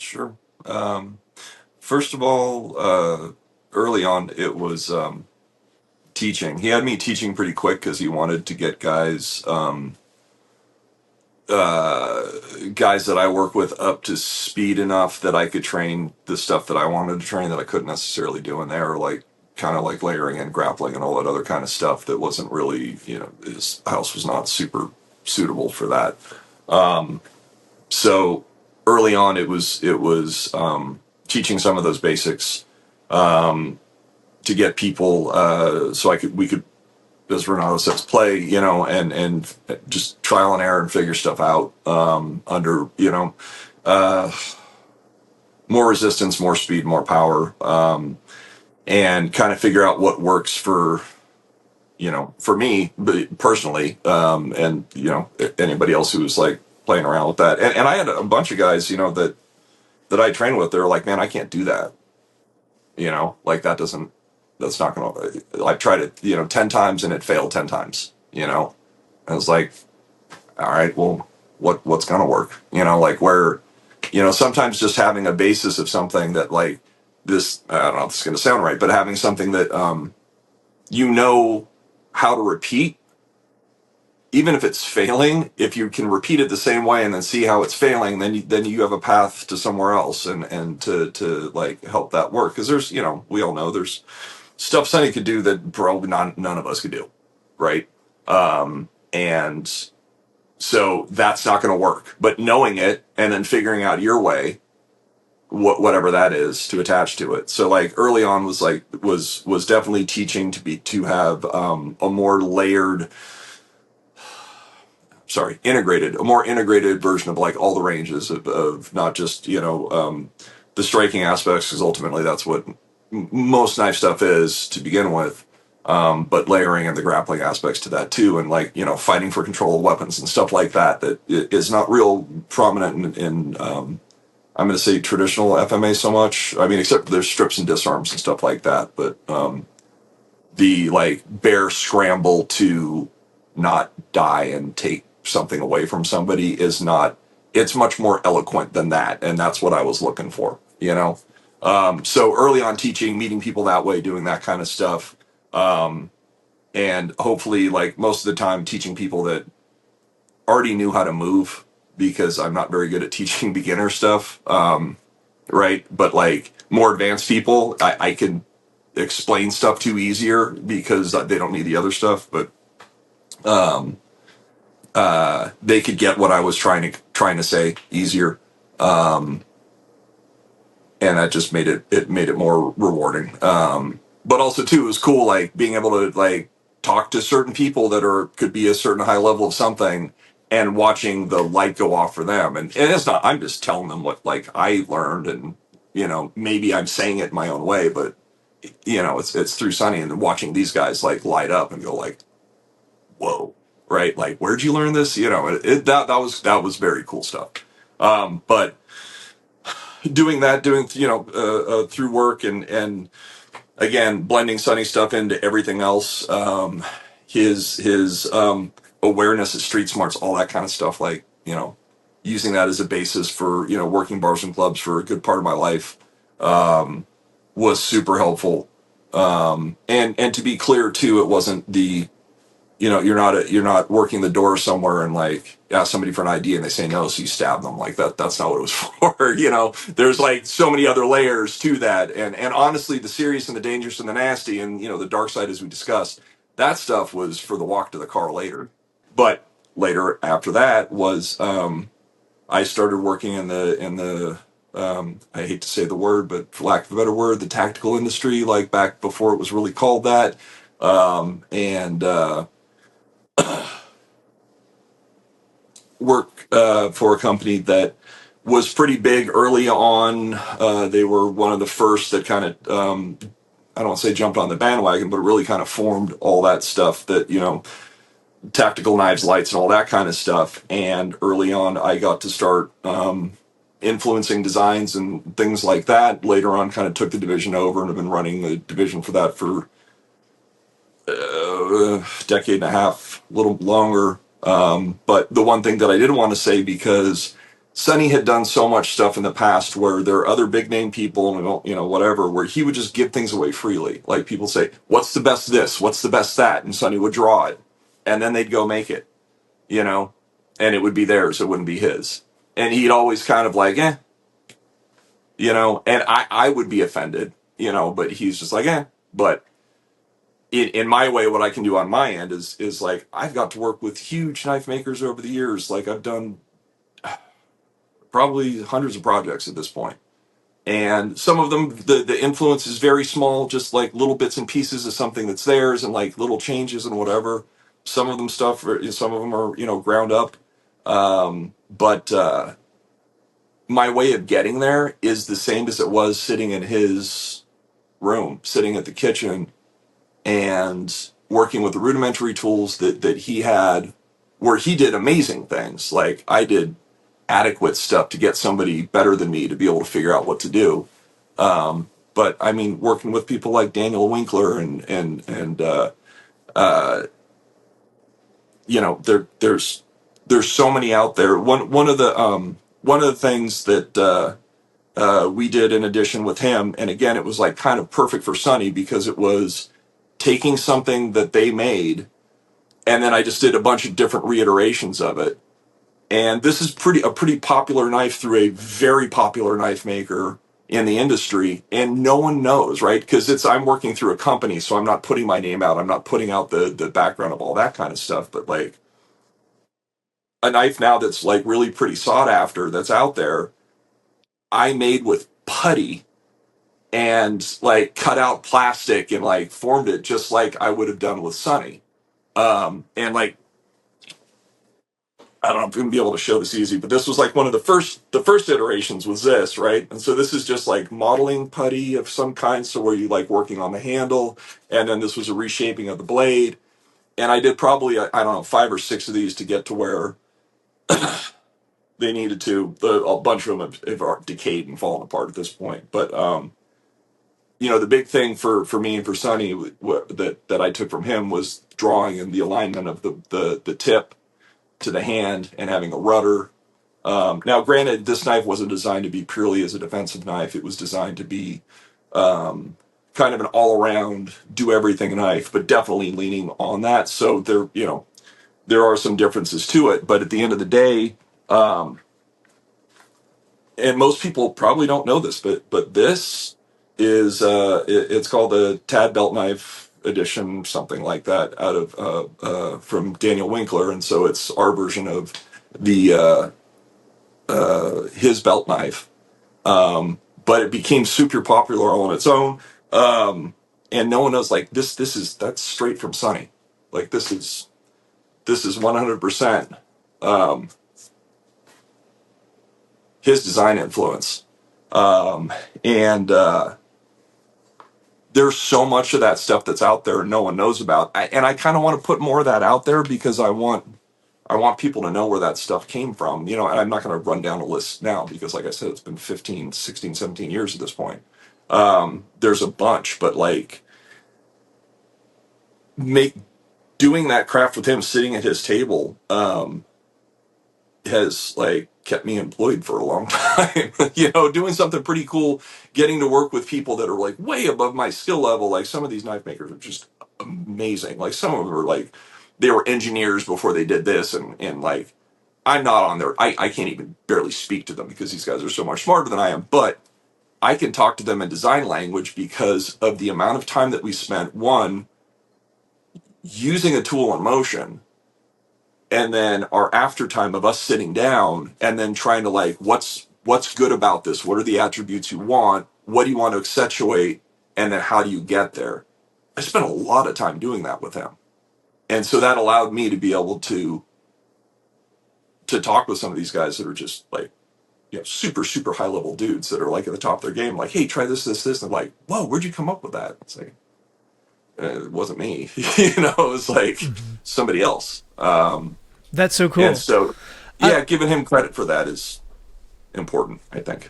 Sure. Um, First of all, early on, it was teaching. He had me teaching pretty quick because he wanted to get uh, guys that I work with up to speed enough that I could train the stuff that I wanted to train that I couldn't necessarily do in there, like kind of like layering and grappling and all that other kind of stuff that wasn't really, his house was not super suitable for that. Um, so early on, it was teaching some of those basics um, to get people so we could, as Renato says, play, and just trial and error and figure stuff out under, uh, more resistance, more speed, more power, and kind of figure out what works for me personally, and anybody else who was like playing around with that. And I had a bunch of guys, that I trained with. They're like, man, I can't do that. Like that's not gonna. I tried it, 10 times and it failed 10 times. I was like, all right, well, what's gonna work? Like where, sometimes just having a basis of something that like this. I don't know if this is gonna sound right, but having something that you know how to repeat, even if it's failing, if you can repeat it the same way and then see how it's failing, then you have a path to somewhere else and to like help that work. Because there's, we all know there's stuff Sonny could do that probably none of us could do, right? And so that's not going to work. But knowing it and then figuring out your way, whatever that is, to attach to it. So like early on was definitely teaching to have a more layered, sorry, integrated, a more integrated version of like all the ranges of not just, the striking aspects, because ultimately that's what most knife stuff is to begin with. But layering and the grappling aspects to that too, and like, fighting for control of weapons and stuff like that, that is not real prominent in I'm going to say traditional FMA so much. I mean, except there's strips and disarms and stuff like that, but the like bare scramble to not die and take something away from somebody is not, it's much more eloquent than that, and that's what I was looking for. So early on, teaching, meeting people that way, doing that kind of stuff, and hopefully like most of the time teaching people that already knew how to move, because I'm not very good at teaching beginner stuff, right? But like more advanced people, I can explain stuff to easier because they don't need the other stuff, but um, they could get what I was trying to say easier, um, and that just made it more rewarding. But also too, it was cool like being able to like talk to certain people that could be a certain high level of something, and watching the light go off for them. And it's not, I'm just telling them what like I learned, and maybe I'm saying it my own way, but it's through Sonny and watching these guys like light up and go like, whoa, right? Like, where'd you learn this? That was very cool stuff. But doing through work and again blending Sonny stuff into everything else. His awareness of street smarts, all that kind of stuff. Like using that as a basis for working bars and clubs for a good part of my life. Was super helpful. And to be clear too, it wasn't the you're not working the door somewhere and like ask somebody for an ID and they say no, so you stab them. Like that's not what it was for. There's like so many other layers to that, and honestly, the serious and the dangerous and the nasty and the dark side, as we discussed, that stuff was for the walk to the car later. But later after that was I started working in the I hate to say the word, but for lack of a better word, the tactical industry, like back before it was really called that. And work for a company that was pretty big early on. They were one of the first that kind of, I don't want to say jumped on the bandwagon, but really kind of formed all that stuff that, tactical knives, lights, and all that kind of stuff. And early on, I got to start influencing designs and things like that. Later on, kind of took the division over and have been running the division for that for decade and a half, a little longer. But the one thing that I didn't want to say, because Sonny had done so much stuff in the past where there are other big name people and whatever, where he would just give things away freely. Like people say, "What's the best this? What's the best that?" And Sonny would draw it, and then they'd go make it, you know, and it would be theirs. It wouldn't be his. And he'd always kind of like, and I would be offended, but he's just like, eh. But in my way, what I can do on my end is like I've got to work with huge knife makers over the years. Like I've done probably hundreds of projects at this point. And some of them, the influence is very small, just like little bits and pieces of something that's theirs and like little changes and whatever. Some of them some of them are, ground up. But my way of getting there is the same as it was sitting in his room, sitting at the kitchen and working with the rudimentary tools that he had, where he did amazing things. Like I did adequate stuff to get somebody better than me to be able to figure out what to do. But I mean, working with people like Daniel Winkler and there's so many out there. One of the things that we did in addition with him, and again, it was like kind of perfect for Sonny because it was taking something that they made, and then I just did a bunch of different reiterations of it. And this is a pretty popular knife through a very popular knife maker in the industry, and no one knows, right? Because I'm working through a company, so I'm not putting my name out. I'm not putting out the background of all that kind of stuff. But like a knife now that's like really pretty sought after, that's out there, I made with putty and like cut out plastic and like formed it just like I would have done with Sonny. And like I don't know if I'm gonna be able to show this easy, but this was like one of the first iterations was this, right? And so this is just like modeling putty of some kind, so where you like working on the handle, and then this was a reshaping of the blade. And I did probably I don't know 5 or 6 of these to get to where they needed to. A bunch of them have decayed and fallen apart at this point. But the big thing for me and for Sonny that I took from him was drawing and the alignment of the tip to the hand and having a rudder. Now, granted, this knife wasn't designed to be purely as a defensive knife. It was designed to be kind of an all-around, do-everything knife, but definitely leaning on that. So there are some differences to it. But at the end of the day, and most people probably don't know this, but this is it's called the Tad Belt Knife Edition, something like that, out of from Daniel Winkler, and so it's our version of the his belt knife. But it became super popular all on its own, and no one knows like this. That's straight from Sonny. Like this is 100% his design influence. And there's so much of that stuff that's out there and no one knows about. And I kind of want to put more of that out there because I want people to know where that stuff came from. And I'm not going to run down a list now because, like I said, it's been 15, 16, 17 years at this point. There's a bunch, but like doing that craft with him sitting at his table has like kept me employed for a long time. Doing something pretty cool, getting to work with people that are like way above my skill level. Like some of these knife makers are just amazing. Like some of them are like they were engineers before they did this, and like I'm not on there. I can't even barely speak to them because these guys are so much smarter than I am. But I can talk to them in design language because of the amount of time that we spent, one, using a tool in motion, and then our after time of us sitting down and then trying to like what's good about this, what are the attributes you want, what do you want to accentuate, and then how do you get there. I spent a lot of time doing that with him, and so that allowed me to be able to talk with some of these guys that are just like super super high level dudes that are like at the top of their game, like, hey, try this, and I'm like, whoa, where'd you come up with that? It's like it wasn't me. It was like somebody else. That's so And cool. so, I, yeah, giving him credit for that is important, I think.